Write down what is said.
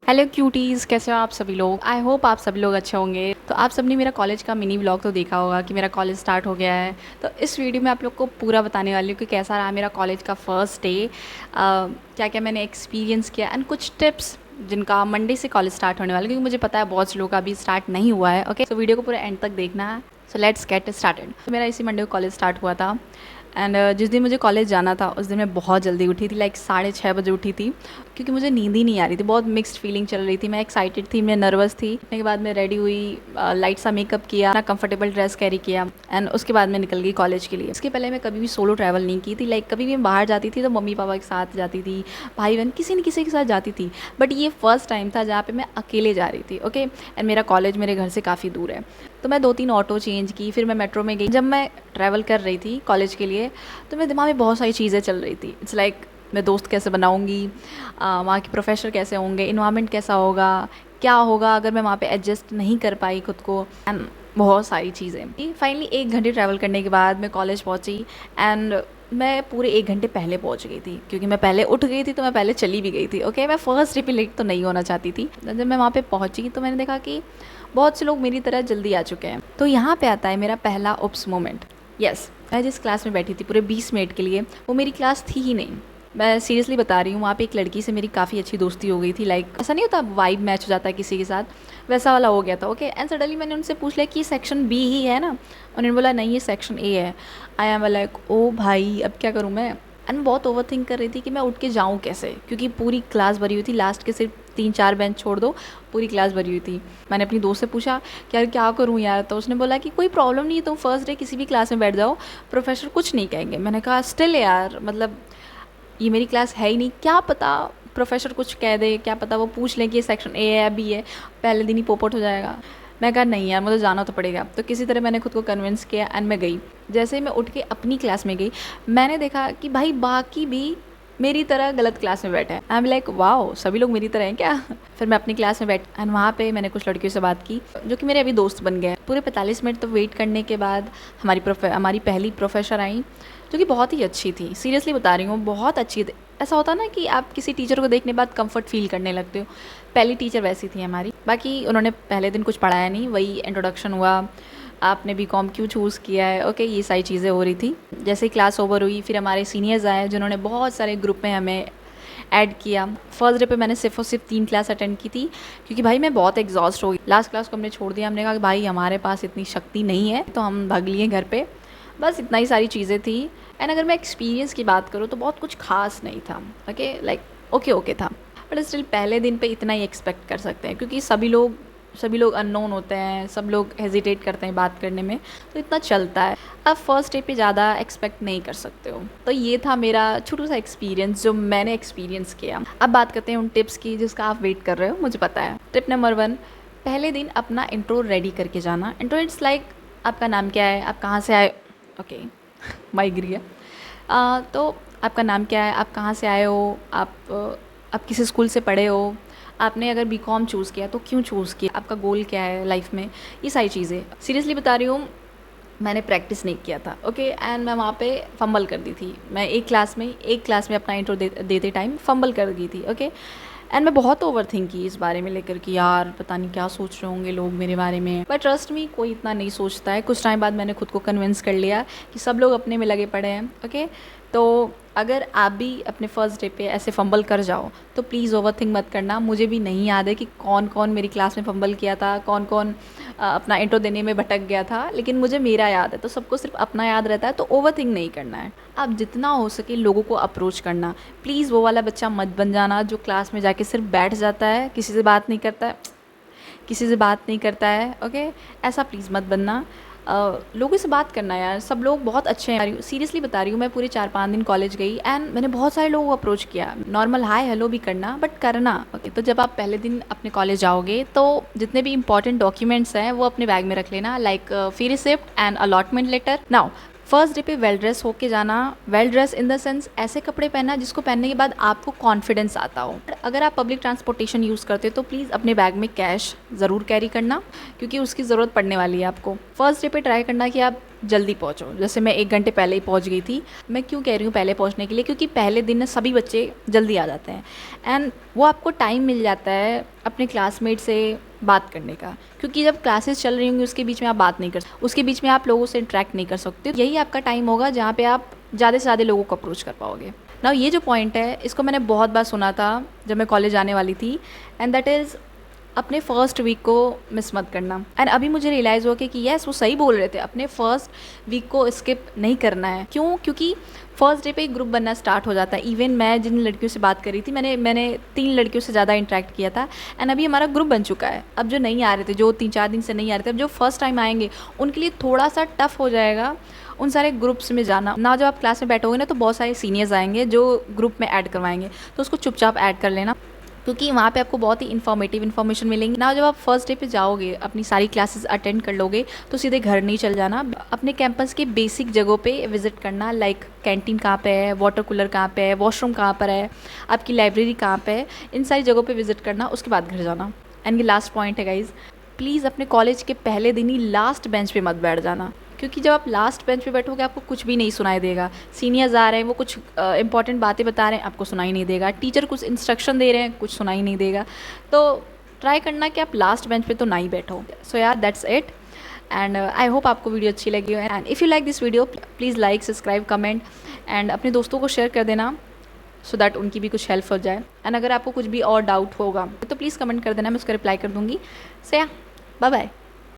Hello cuties, कैसे हो आप सभी लोग। आई होप आप सभी लोग अच्छे होंगे। तो आप सबने मेरा कॉलेज का मिनी व्लॉग तो देखा होगा कि मेरा कॉलेज स्टार्ट हो गया है। तो इस वीडियो में आप लोग को पूरा बताने वाली हूँ कि कैसा रहा मेरा कॉलेज का फर्स्ट डे, क्या क्या मैंने एक्सपीरियंस किया एंड कुछ टिप्स जिनका मंडे से कॉलेज स्टार्ट होने वाला है, क्योंकि मुझे पता है बहुत से लोग का अभी स्टार्ट नहीं हुआ है। ओके, तो वीडियो को पूरा एंड तक देखना है। So let's get started. तो मेरा इसी मंडे को कॉलेज स्टार्ट हुआ था एंड जिस दिन मुझे कॉलेज जाना था उस दिन मैं बहुत जल्दी उठी थी, लाइक 6:30 बजे उठी थी, क्योंकि मुझे नींद ही नहीं आ रही थी। बहुत मिक्स्ड फीलिंग चल रही थी। मैं एक्साइटेड थी, मैं नर्वस थी। उठने के बाद मैं रेडी हुई, लाइट सा मेकअप किया, अपना कंफर्टेबल ड्रेस कैरी किया एंड उसके बाद मैं निकल गई कॉलेज के लिए। इसके पहले मैं कभी भी सोलो ट्रैवल नहीं की थी। लाइक कभी भी मैं बाहर जाती थी तो मम्मी पापा के साथ जाती थी, भाई बहन किसी न किसी के साथ जाती थी, बट ये फर्स्ट टाइम था जहाँ पे मैं अकेले जा रही थी। ओके, एंड मेरा कॉलेज मेरे घर से काफ़ी दूर है, तो मैं 2-3 ऑटो चेंज की, फिर मैं मेट्रो में गई। जब मैं ट्रैवल कर रही थी कॉलेज के लिए तो मेरे दिमाग में बहुत सारी चीज़ें चल रही थी। इट्स लाइक मैं दोस्त कैसे बनाऊंगी, वहाँ के प्रोफेसर कैसे होंगे, इन्वायरमेंट कैसा होगा, क्या होगा अगर मैं वहाँ पे एडजस्ट नहीं कर पाई खुद को, एंड बहुत सारी चीज़ें। फाइनली 1 घंटे ट्रैवल करने के बाद मैं कॉलेज पहुँची एंड मैं पूरे 1 घंटे पहले पहुँच गई थी, क्योंकि मैं पहले उठ गई थी तो मैं पहले चली भी गई थी। ओके, मैं फर्स्ट डे पे लेट तो नहीं होना चाहती थी। जब मैं वहाँ पे पहुँची तो मैंने देखा कि बहुत से लोग मेरी तरह जल्दी आ चुके हैं। तो यहाँ पे आता है मेरा पहला उप्स मोमेंट। यस, मैं जिस क्लास में बैठी थी पूरे 20 मिनट के लिए, वो मेरी क्लास थी ही नहीं। मैं सीरियसली बता रही हूँ, वहाँ पे एक लड़की से मेरी काफ़ी अच्छी दोस्ती हो गई थी। लाइक ऐसा नहीं होता वाइब मैच हो जाता है किसी के साथ, वैसा वाला हो गया था। ओके, एंड सडनली मैंने उनसे पूछ लिया कि सेक्शन बी ही है ना, उन्होंने बोला नहीं ये सेक्शन ए है। आई एम लाइक ओ भाई अब क्या करूँ मैं। एंड बहुत ओवर थिंक कर रही थी कि मैं उठ के जाऊँ कैसे, क्योंकि पूरी क्लास भरी हुई थी, लास्ट के सिर्फ 3-4 बेंच छोड़ दो, पूरी क्लास भरी हुई थी। मैंने अपनी दोस्त से पूछा कि यार क्या करूँ यार, तो उसने बोला कि कोई प्रॉब्लम नहीं है, तुम फर्स्ट डे किसी भी क्लास में बैठ जाओ, प्रोफेसर कुछ नहीं कहेंगे। मैंने कहा स्टिल यार, मतलब ये मेरी क्लास है ही नहीं, क्या पता प्रोफेसर कुछ कह दे, क्या पता वो पूछ लें कि ये सेक्शन ए है या बी है, पहले दिन ही पोपट हो जाएगा। मैं कहा नहीं यार, मुझे जाना तो पड़ेगा। तो किसी तरह मैंने खुद को कन्विंस किया एंड मैं गई। जैसे ही मैं उठ के अपनी क्लास में गई, मैंने देखा कि भाई बाकी भी मेरी तरह गलत क्लास में बैठे हैं। आई एम लाइक वाओ, सभी लोग मेरी तरह हैं क्या। फिर मैं अपनी क्लास में बैठ एंड वहाँ पे मैंने कुछ लड़कियों से बात की जो कि मेरे अभी दोस्त बन गए। पूरे 45 मिनट तो वेट करने के बाद हमारी पहली प्रोफेसर आई, जो कि बहुत ही अच्छी थी। सीरियसली बता रही हूँ, बहुत अच्छी थी। ऐसा होता ना कि आप किसी टीचर को देखने बाद कंफर्ट फील करने लगते हो, पहली टीचर वैसी थी हमारी। बाकी उन्होंने पहले दिन कुछ पढ़ाया नहीं, वही इंट्रोडक्शन हुआ, आपने बीकॉम क्यों चूज़ किया है, ओके ये सारी चीज़ें हो रही थी। जैसे ही क्लास ओवर हुई फिर हमारे सीनियर्स आए जिन्होंने बहुत सारे ग्रुप में हमें ऐड किया। फर्स्ट डे पे मैंने सिर्फ और सिर्फ 3 क्लास अटेंड की थी, क्योंकि भाई मैं बहुत एग्जॉस्ट हो गई। लास्ट क्लास को हमने छोड़ दिया, हमने कहा कि भाई हमारे पास इतनी शक्ति नहीं है, तो हम भाग लिए घर पे। बस इतना ही सारी चीज़ें थी। एंड अगर मैं एक्सपीरियंस की बात करूँ तो बहुत कुछ खास नहीं था। ओके, लाइक ओके था, बट स्टिल पहले दिन पे इतना ही एक्सपेक्ट कर सकते हैं, क्योंकि सभी लोग अननोन होते हैं, सब लोग हेजिटेट करते हैं बात करने में, तो इतना चलता है। अब फर्स्ट डे पे ज़्यादा एक्सपेक्ट नहीं कर सकते हो। तो ये था मेरा छोटा सा एक्सपीरियंस जो मैंने एक्सपीरियंस किया। अब बात करते हैं उन टिप्स की जिसका आप वेट कर रहे हो, मुझे पता है। टिप नंबर 1, पहले दिन अपना इंट्रो रेडी करके जाना। इंट्रो इट्स लाइक आपका नाम क्या है, आप कहाँ से आए। ओके माइक गिर गया। तो आपका नाम क्या है, आप कहाँ से आए हो, आप किस स्कूल से पढ़े हो, आपने अगर बीकॉम चूज़ किया तो क्यों चूज़ किया, आपका गोल क्या है लाइफ में, ये सारी चीज़ें। सीरियसली बता रही हूँ, मैंने प्रैक्टिस नहीं किया था। ओके, एंड मैं वहाँ पे फंबल कर दी थी। मैं एक क्लास में अपना इंट्रो देते टाइम फंबल कर गई थी। ओके, एंड मैं बहुत ओवर थिंक की इस बारे में लेकर कि यार पता नहीं क्या सोच रहे होंगे लोग मेरे बारे में, बट ट्रस्ट मी कोई इतना नहीं सोचता है। कुछ टाइम बाद मैंने खुद को कन्विंस कर लिया कि सब लोग अपने में लगे पड़े हैं। ओके, तो अगर आप भी अपने फर्स्ट डे पे ऐसे फंबल कर जाओ तो प्लीज़ ओवर थिंक मत करना। मुझे भी नहीं याद है कि कौन कौन मेरी क्लास में फंबल किया था, कौन कौन अपना इंट्रो देने में भटक गया था, लेकिन मुझे मेरा याद है। तो सबको सिर्फ अपना याद रहता है, तो ओवर थिंक नहीं करना है। आप जितना हो सके लोगों को अप्रोच करना। प्लीज़ वो वाला बच्चा मत बन जाना जो क्लास में जाके सिर्फ बैठ जाता है, किसी से बात नहीं करता है। ओके, ऐसा प्लीज़ मत बनना। लोगों से बात करना यार, सब लोग बहुत अच्छे हैं। सीरियसली बता रही हूँ, मैं पूरे 4-5 दिन कॉलेज गई एंड मैंने बहुत सारे लोगों को अप्रोच किया। नॉर्मल हाय हेलो भी करना, बट करना। ओके, तो जब आप पहले दिन अपने कॉलेज जाओगे तो जितने भी इंपॉर्टेंट डॉक्यूमेंट्स हैं वो अपने बैग में रख लेना, like fee receipt and allotment letter. Now first day पे वेल ड्रेस होके जाना। Well dress in the sense ऐसे कपड़े पहनना जिसको पहनने के बाद आपको कॉन्फिडेंस आता हो। अगर आप पब्लिक ट्रांसपोर्टेशन यूज़ करते हो तो प्लीज़ अपने बैग में कैश ज़रूर कैरी करना, क्योंकि उसकी ज़रूरत पड़ने वाली है आपको। फर्स्ट डे पे ट्राई करना कि आप जल्दी पहुँचो। जैसे मैं 1 घंटे पहले ही पहुँच गई थी। मैं क्यों कह रही हूँ पहले पहुँचने के लिए, क्योंकि पहले दिन ना सभी बच्चे जल्दी आ जाते हैं एंड वो आपको टाइम मिल जाता है अपने क्लासमेट से बात करने का, क्योंकि जब क्लासेस चल रही होंगी उसके बीच में आप बात नहीं कर सकते, उसके बीच में आप लोगों से इंटरेक्ट नहीं कर सकते। यही आपका टाइम होगा जहाँ पे आप ज़्यादा से ज़्यादा लोगों को अप्रोच कर पाओगे। ना ये जो पॉइंट है इसको मैंने बहुत बार सुना था जब मैं कॉलेज आने वाली थी, एंड दैट इज़ अपने फर्स्ट वीक को मिस मत करना। एंड अभी मुझे रियलाइज़ हुआ कि यस वो सही बोल रहे थे, अपने फर्स्ट वीक को स्किप नहीं करना है। क्यों? क्योंकि फर्स्ट डे पे एक ग्रुप बनना स्टार्ट हो जाता है। इवन मैं जिन लड़कियों से बात कर रही थी, मैंने 3 लड़कियों से ज़्यादा इंटरेक्ट किया था एंड अभी हमारा ग्रुप बन चुका है। अब जो नहीं आ रहे थे, जो 3-4 दिन से नहीं आ रहे थे, अब जो फर्स्ट टाइम आएंगे उनके लिए थोड़ा सा टफ हो जाएगा उन सारे ग्रुप्स में जाना। ना जब आप क्लास में बैठोगे ना तो बहुत सारे सीनियर्स आएंगे जो ग्रुप में ऐड करवाएंगे, तो उसको चुपचाप ऐड कर लेना, क्योंकि वहाँ पे आपको बहुत ही इन्फॉर्मेशन मिलेंगी ना। जब आप फर्स्ट डे पे जाओगे, अपनी सारी क्लासेस अटेंड कर लोगे, तो सीधे घर नहीं चल जाना। अपने कैंपस के बेसिक जगहों पे विजिट करना, लाइक कैंटीन कहाँ पे है, वाटर कूलर कहाँ पे है, वॉशरूम कहाँ पर है, आपकी लाइब्रेरी कहाँ पे है, इन सारी जगहों पे विजिट करना, उसके बाद घर जाना। एंड ये लास्ट पॉइंट है गाइज़, प्लीज़ अपने कॉलेज के पहले दिन ही लास्ट बेंच पे मत बैठ जाना, क्योंकि जब आप लास्ट बेंच पे बैठोगे आपको कुछ भी नहीं सुनाई देगा। सीनियर्स आ रहे हैं, वो कुछ इंपॉर्टेंट बातें बता रहे हैं, आपको सुनाई नहीं देगा। टीचर कुछ इंस्ट्रक्शन दे रहे हैं, कुछ सुनाई नहीं देगा। तो ट्राई करना कि आप लास्ट बेंच पे तो ना ही बैठो। सो यार that's it, and I hope आपको वीडियो अच्छी लगी हो। And if you like this video please like, subscribe, comment and अपने दोस्तों को शेयर कर देना, सो दैट उनकी भी कुछ हेल्प हो जाए। एंड अगर आपको कुछ भी और डाउट होगा तो प्लीज़ कमेंट कर देना, मैं उसका रिप्लाई कर दूँगी। सो या बाय बाय।